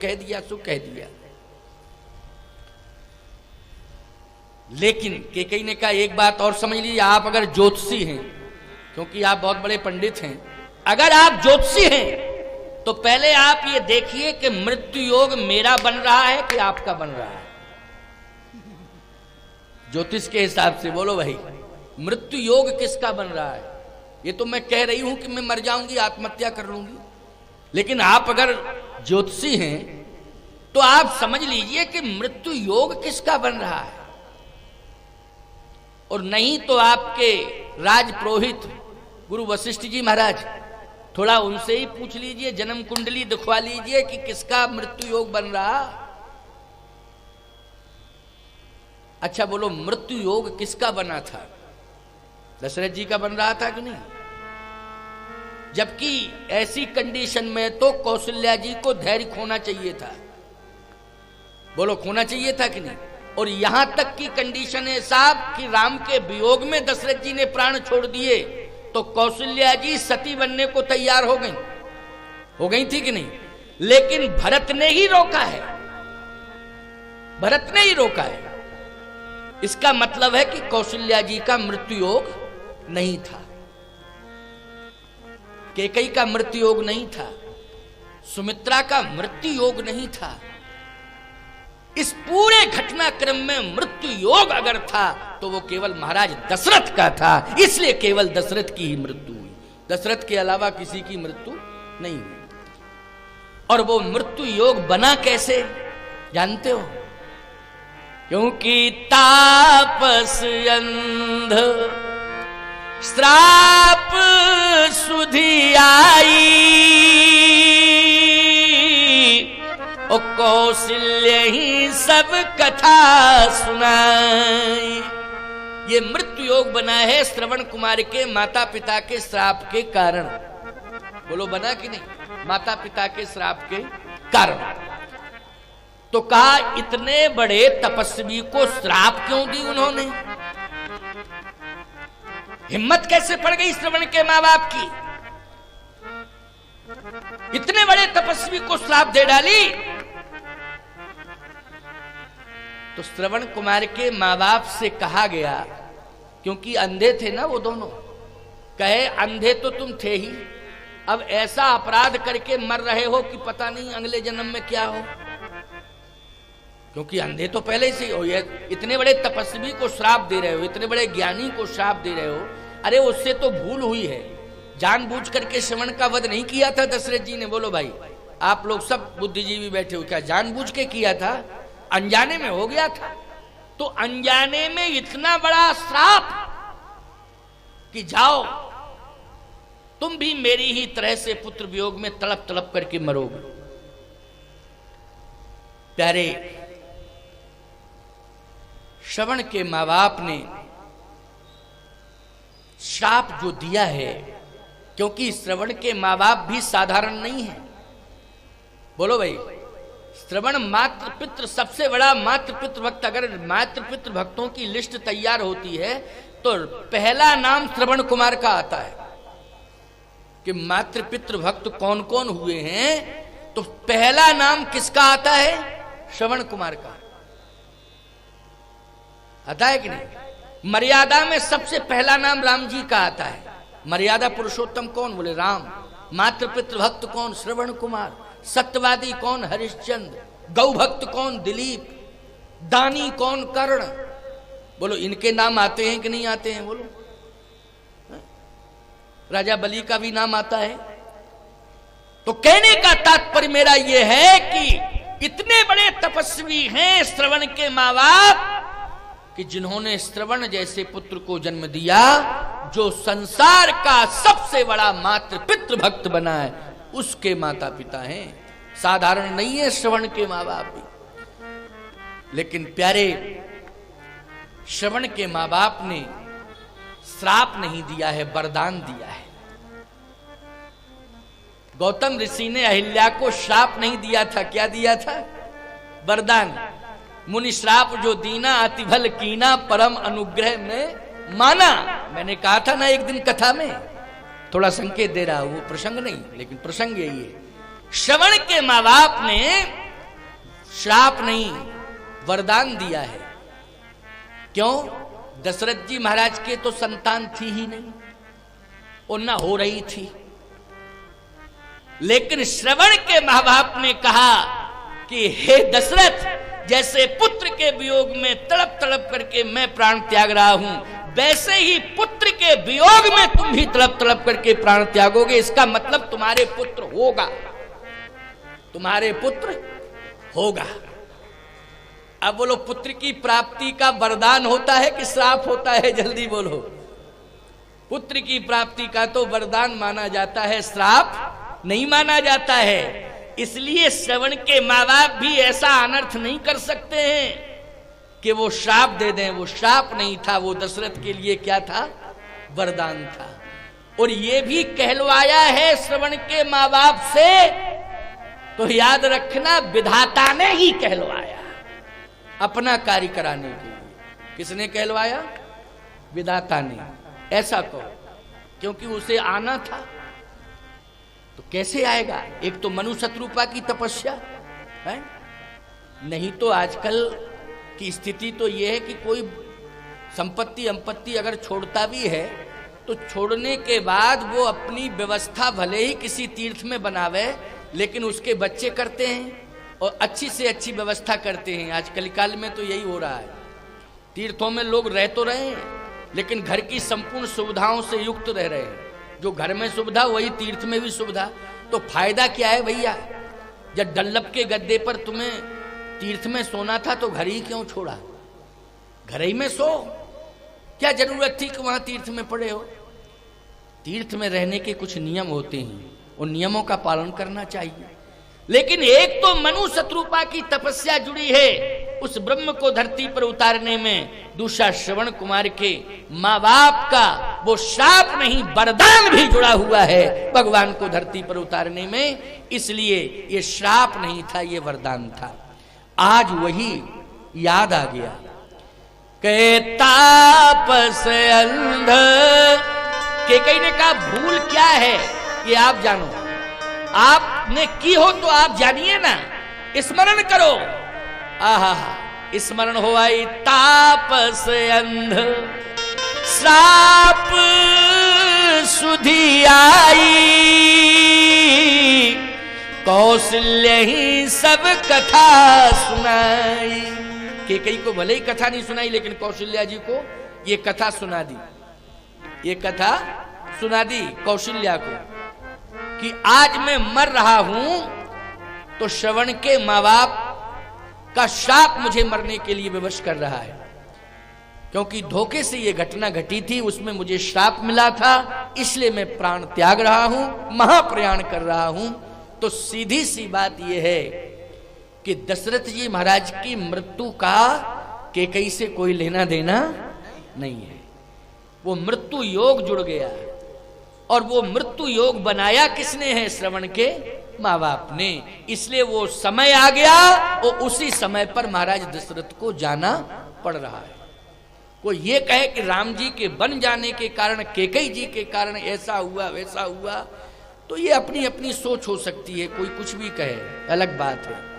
कह दिया सो कह दिया। लेकिन केकई ने कहा एक बात और समझ लीजिए, आप अगर ज्योतिषी हैं, क्योंकि आप बहुत बड़े पंडित हैं, अगर आप ज्योतिषी हैं तो पहले आप ये देखिए कि मृत्यु योग मेरा बन रहा है कि आपका बन रहा है। ज्योतिष के हिसाब से बोलो भाई, मृत्यु योग किसका बन रहा है? ये तो मैं कह रही हूं कि मैं मर जाऊंगी, आत्महत्या कर लूंगी, लेकिन आप अगर ज्योतिषी हैं तो आप समझ लीजिए कि मृत्यु योग किसका बन रहा है। और नहीं तो आपके राज पुरोहित गुरु वशिष्ठ जी महाराज, थोड़ा उनसे ही पूछ लीजिए, जन्म कुंडली दिखवा लीजिए कि किसका मृत्यु योग बन रहा। अच्छा बोलो, मृत्यु योग किसका बना था? दशरथ जी का बन रहा था कि नहीं? जबकि ऐसी कंडीशन में तो कौशल्या जी को धैर्य खोना चाहिए था। बोलो, खोना चाहिए था कि नहीं? और यहां तक की कंडीशन है साहब कि राम के वियोग में दशरथ जी ने प्राण छोड़ दिए तो कौशल्या जी सती बनने को तैयार हो गई थी कि नहीं? लेकिन भरत ने ही रोका है, भरत ने ही रोका है। इसका मतलब है कि कौशल्या जी का मृत्यु योग नहीं था, कैकेयी का मृत्यु योग नहीं था, सुमित्रा का मृत्यु योग नहीं था। इस पूरे घटनाक्रम में मृत्यु योग अगर था तो वो केवल महाराज दशरथ का था, इसलिए केवल दशरथ की ही मृत्यु हुई, दशरथ के अलावा किसी की मृत्यु नहीं हुई। और वो मृत्यु योग बना कैसे जानते हो? क्योंकि तापस अंध श्राप सुधि आई, ओ कौशल्य ही सब कथा सुनाई। ये मृत्यु योग बना है श्रवण कुमार के माता पिता के श्राप के कारण। बोलो, बना कि नहीं? माता पिता के श्राप के कारण। तो कहा इतने बड़े तपस्वी को श्राप क्यों दी उन्होंने? हिम्मत कैसे पड़ गई श्रवण के मां बाप की? इतने बड़े तपस्वी को श्राप दे डाली। तो श्रवण कुमार के मां बाप से कहा गया, क्योंकि अंधे थे ना वो दोनों, कहे अंधे तो तुम थे ही, अब ऐसा अपराध करके मर रहे हो कि पता नहीं अगले जन्म में क्या हो। क्योंकि अंधे तो पहले से हो, ये इतने बड़े तपस्वी को श्राप दे रहे हो, इतने बड़े ज्ञानी को श्राप दे रहे हो। अरे उससे तो भूल हुई है, जानबूझ करके श्रवण का वध नहीं किया था दशरथ जी ने। बोलो भाई, आप लोग सब बुद्धिजीवी बैठे हो, क्या जानबूझ के किया था? अनजाने में हो गया था। तो अनजाने में इतना बड़ा श्राप कि जाओ तुम भी मेरी ही तरह से पुत्र वियोग में तड़प तड़प करके मरोगे। प्यारे, श्रवण के मां बाप ने श्राप जो दिया है, क्योंकि श्रवण के मां बाप भी साधारण नहीं है। बोलो भाई, श्रवण मातृ पितृ सबसे बड़ा मातृ पितृ भक्त। अगर मातृ पितृ भक्तों की लिस्ट तैयार होती है तो पहला नाम श्रवण कुमार का आता है कि मातृ पितृ भक्त कौन कौन हुए हैं। तो पहला नाम किसका आता है? श्रवण कुमार का आता है कि नहीं? मर्यादा में सबसे पहला नाम राम जी का आता है। मर्यादा पुरुषोत्तम कौन? बोले राम। मातृ पितृ भक्त कौन? श्रवण कुमार। सत्यवादी कौन? हरिश्चंद्र। गौ भक्त कौन? दिलीप। दानी कौन? कर्ण। बोलो, इनके नाम आते हैं कि नहीं आते हैं? बोलो, राजा बलि का भी नाम आता है। तो कहने का तात्पर्य मेरा यह है कि इतने बड़े तपस्वी हैं श्रवण के मां बाप कि जिन्होंने श्रवण जैसे पुत्र को जन्म दिया, जो संसार का सबसे बड़ा मातृ पितृ भक्त बना है, उसके माता पिता हैं। साधारण नहीं है श्रवण के मां बाप भी। लेकिन प्यारे, श्रवण के मां बाप ने श्राप नहीं दिया है, वरदान दिया है। गौतम ऋषि ने अहिल्या को श्राप नहीं दिया था, क्या दिया था? वरदान। मुनि श्राप जो दीना अतिभल कीना, परम अनुग्रह में माना। मैंने कहा था ना एक दिन कथा में, थोड़ा संकेत दे रहा हूं, वो प्रसंग नहीं लेकिन प्रसंग यही है। श्रवण के मां बाप ने श्राप नहीं वरदान दिया है। क्यों? दशरथ जी महाराज के तो संतान थी ही नहीं और ना हो रही थी, लेकिन श्रवण के मां बाप ने कहा कि हे दशरथ, जैसे पुत्र के वियोग में तड़प तड़प करके मैं प्राण त्याग रहा हूं, वैसे ही पुत्र के वियोग में तुम भी तड़प तड़प करके प्राण त्यागोगे। इसका मतलब तुम्हारे पुत्र होगा, तुम्हारे पुत्र होगा। अब बोलो, पुत्र की प्राप्ति का वरदान होता है कि श्राप होता है? जल्दी बोलो। पुत्र की प्राप्ति का तो वरदान माना जाता है, श्राप नहीं माना जाता है। इसलिए श्रवण के माँ बाप भी ऐसा अनर्थ नहीं कर सकते हैं कि वो श्राप दे दें। वो श्राप नहीं था, वो दशरथ के लिए क्या था? वरदान था। और ये भी कहलवाया है श्रवण के माँ बाप से, तो याद रखना विधाता ने ही कहलवाया अपना कार्य कराने के लिए। किसने कहलवाया? विधाता ने। ऐसा कहो, क्योंकि उसे आना था। तो कैसे आएगा? एक तो मनु शत्रुपा की तपस्या है, नहीं तो आजकल की स्थिति तो यह है कि कोई संपत्ति अगर छोड़ता भी है तो छोड़ने के बाद वो अपनी व्यवस्था भले ही किसी तीर्थ में बनावे, लेकिन उसके बच्चे करते हैं और अच्छी से अच्छी व्यवस्था करते हैं। आज कलिकाल में तो यही हो रहा है। तीर्थों में लोग रह तो रहे हैं, लेकिन घर की संपूर्ण सुविधाओं से युक्त रह रहे हैं। जो घर में सुविधा वही तीर्थ में भी सुविधा। तो फायदा क्या है भैया? जब डल्लभ के गद्दे पर तुम्हें तीर्थ में सोना था तो घर ही क्यों छोड़ा? घर ही में सो। क्या जरूरत थी कि वहां तीर्थ में पड़े हो? तीर्थ में रहने के कुछ नियम होते हैं, उन नियमों का पालन करना चाहिए। लेकिन एक तो मनु शत्रुपा की तपस्या जुड़ी है उस ब्रह्म को धरती पर उतारने में, दूसरा श्रवण कुमार के माँ बाप का वो श्राप नहीं वरदान भी जुड़ा हुआ है भगवान को धरती पर उतारने में। इसलिए ये श्राप नहीं था, ये वरदान था। आज वही याद आ गया। के तापस अंध के कई ने कहा भूल क्या है ये आप जानो, आपने की हो तो आप जानिए ना, स्मरण करो। आहा, स्मरण हो आई तापस अंध श्राप सुधी आई, कौशल्य ही सब कथा सुनाई। केकई को भले ही कथा नहीं सुनाई, लेकिन कौशल्या जी को ये कथा सुना दी, ये कथा सुना दी कौशल्या को कि आज मैं मर रहा हूं तो श्रवण के माँ बाप का श्राप मुझे मरने के लिए विवश कर रहा है, क्योंकि धोखे से यह घटना घटी थी, उसमें मुझे श्राप मिला था, इसलिए मैं प्राण त्याग रहा हूं, महाप्रयाण कर रहा हूं। तो सीधी सी बात यह है कि दशरथ जी महाराज की मृत्यु का केकई से कोई लेना देना नहीं है। वो मृत्यु योग जुड़ गया, और वो मृत्यु योग बनाया किसने है? श्रवण के माँ बाप ने। इसलिए वो समय आ गया और उसी समय पर महाराज दशरथ को जाना पड़ रहा है। कोई ये कहे कि राम जी के बन जाने के कारण, केकई जी के कारण ऐसा हुआ वैसा हुआ, तो ये अपनी अपनी सोच हो सकती है, कोई कुछ भी कहे, अलग बात है।